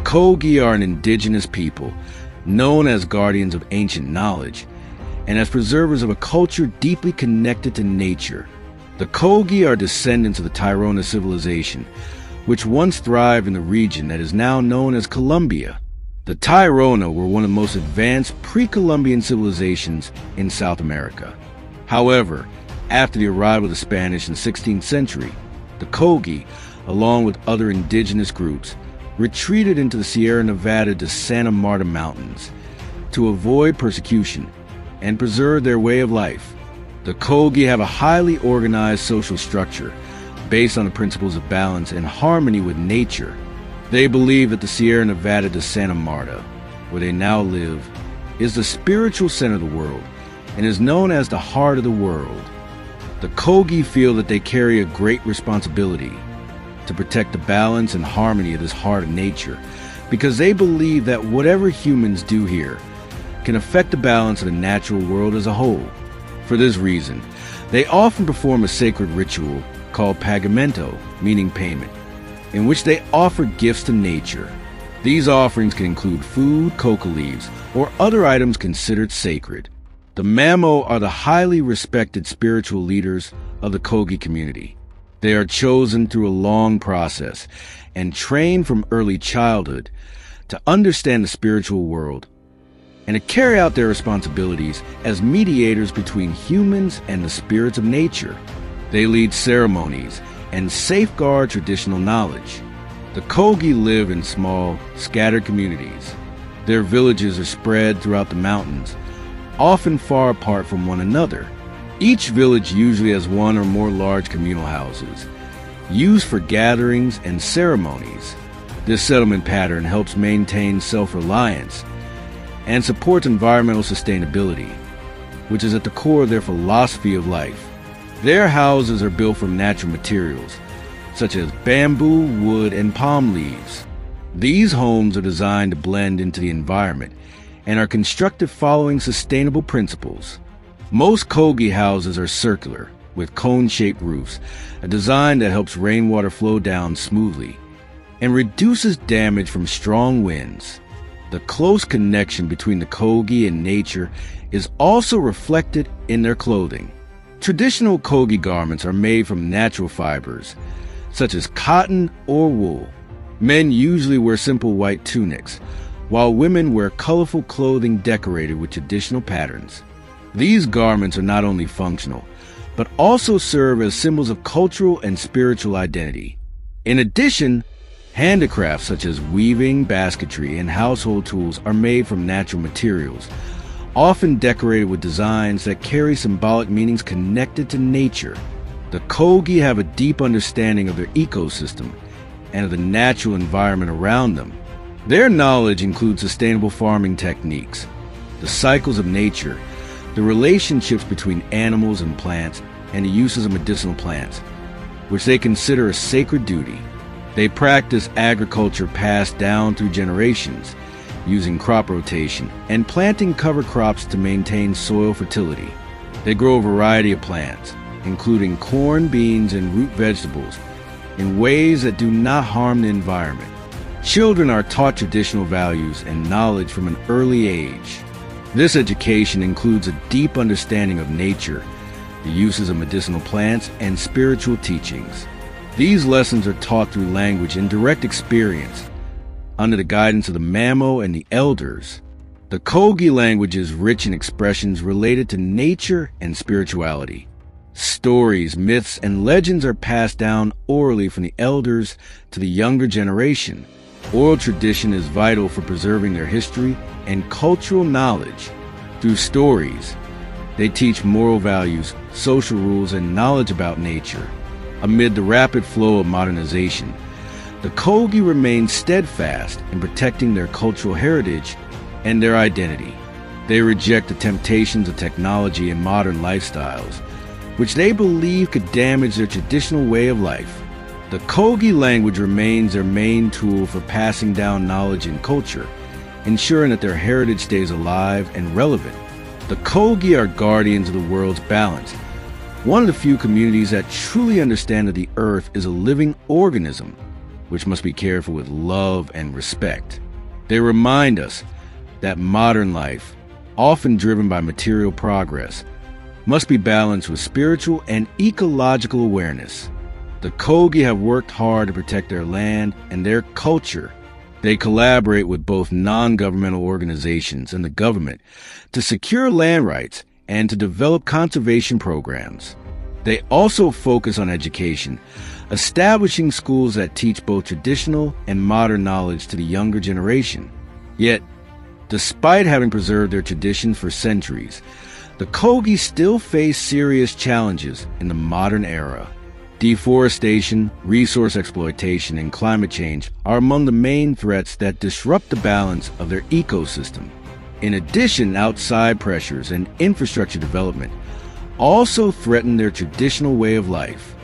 Kogui are an indigenous people, known as guardians of ancient knowledge, and as preservers of a culture deeply connected to nature. The Kogui are descendants of the Tairona civilization, which once thrived in the region that is now known as Colombia. The Tairona were one of the most advanced pre-Columbian civilizations in South America. However, after the arrival of the Spanish in the 16th century, the Kogui, along with other indigenous groups, retreated into the Sierra Nevada to Santa Marta Mountains to avoid persecution and preserve their way of life. The Kogui have a highly organized social structure based on the principles of balance and harmony with nature. They believe that the Sierra Nevada de Santa Marta, where they now live, is the spiritual center of the world and is known as the heart of the world. The Kogui feel that they carry a great responsibility to protect the balance and harmony of this heart of nature, because they believe that whatever humans do here can affect the balance of the natural world as a whole. For this reason, they often perform a sacred ritual called pagamento, meaning payment, in which they offer gifts to nature. These offerings can include food, coca leaves, or other items considered sacred. The Mamo are the highly respected spiritual leaders of the Kogui community. They are chosen through a long process and trained from early childhood to understand the spiritual world and to carry out their responsibilities as mediators between humans and the spirits of nature. They lead ceremonies and safeguard traditional knowledge. The Kogui live in small, scattered communities. Their villages are spread throughout the mountains, often far apart from one another. Each village usually has one or more large communal houses, used for gatherings and ceremonies. This settlement pattern helps maintain self-reliance and supports environmental sustainability, which is at the core of their philosophy of life. Their houses are built from natural materials, such as bamboo, wood, and palm leaves. These homes are designed to blend into the environment and are constructed following sustainable principles. Most Kogui houses are circular, with cone-shaped roofs, a design that helps rainwater flow down smoothly and reduces damage from strong winds. The close connection between the Kogui and nature is also reflected in their clothing. Traditional Kogui garments are made from natural fibers, such as cotton or wool. Men usually wear simple white tunics, while women wear colorful clothing decorated with traditional patterns. These garments are not only functional, but also serve as symbols of cultural and spiritual identity. In addition, handicrafts such as weaving, basketry, and household tools are made from natural materials, often decorated with designs that carry symbolic meanings connected to nature. The Kogui have a deep understanding of their ecosystem and of the natural environment around them. Their knowledge includes sustainable farming techniques, the cycles of nature, the relationships between animals and plants, and the uses of medicinal plants, which they consider a sacred duty. They practice agriculture passed down through generations, using crop rotation and planting cover crops to maintain soil fertility. They grow a variety of plants, including corn, beans, and root vegetables, in ways that do not harm the environment. Children are taught traditional values and knowledge from an early age. This education includes a deep understanding of nature, the uses of medicinal plants, and spiritual teachings. These lessons are taught through language and direct experience, under the guidance of the Mamo and the elders. The Kogui language is rich in expressions related to nature and spirituality. Stories, myths, and legends are passed down orally from the elders to the younger generation. Oral tradition is vital for preserving their history and cultural knowledge. Through stories, they teach moral values, social rules, and knowledge about nature. Amid the rapid flow of modernization, the Kogui remain steadfast in protecting their cultural heritage and their identity. They reject the temptations of technology and modern lifestyles, which they believe could damage their traditional way of life. The Kogui language remains their main tool for passing down knowledge and culture, ensuring that their heritage stays alive and relevant. The Kogui are guardians of the world's balance, one of the few communities that truly understand that the earth is a living organism which must be cared for with love and respect. They remind us that modern life, often driven by material progress, must be balanced with spiritual and ecological awareness. The Kogui have worked hard to protect their land and their culture. They collaborate with both non-governmental organizations and the government to secure land rights and to develop conservation programs. They also focus on education, establishing schools that teach both traditional and modern knowledge to the younger generation. Yet, despite having preserved their tradition for centuries, the Kogui still face serious challenges in the modern era. Deforestation, resource exploitation, and climate change are among the main threats that disrupt the balance of their ecosystem. In addition, outside pressures and infrastructure development also threaten their traditional way of life.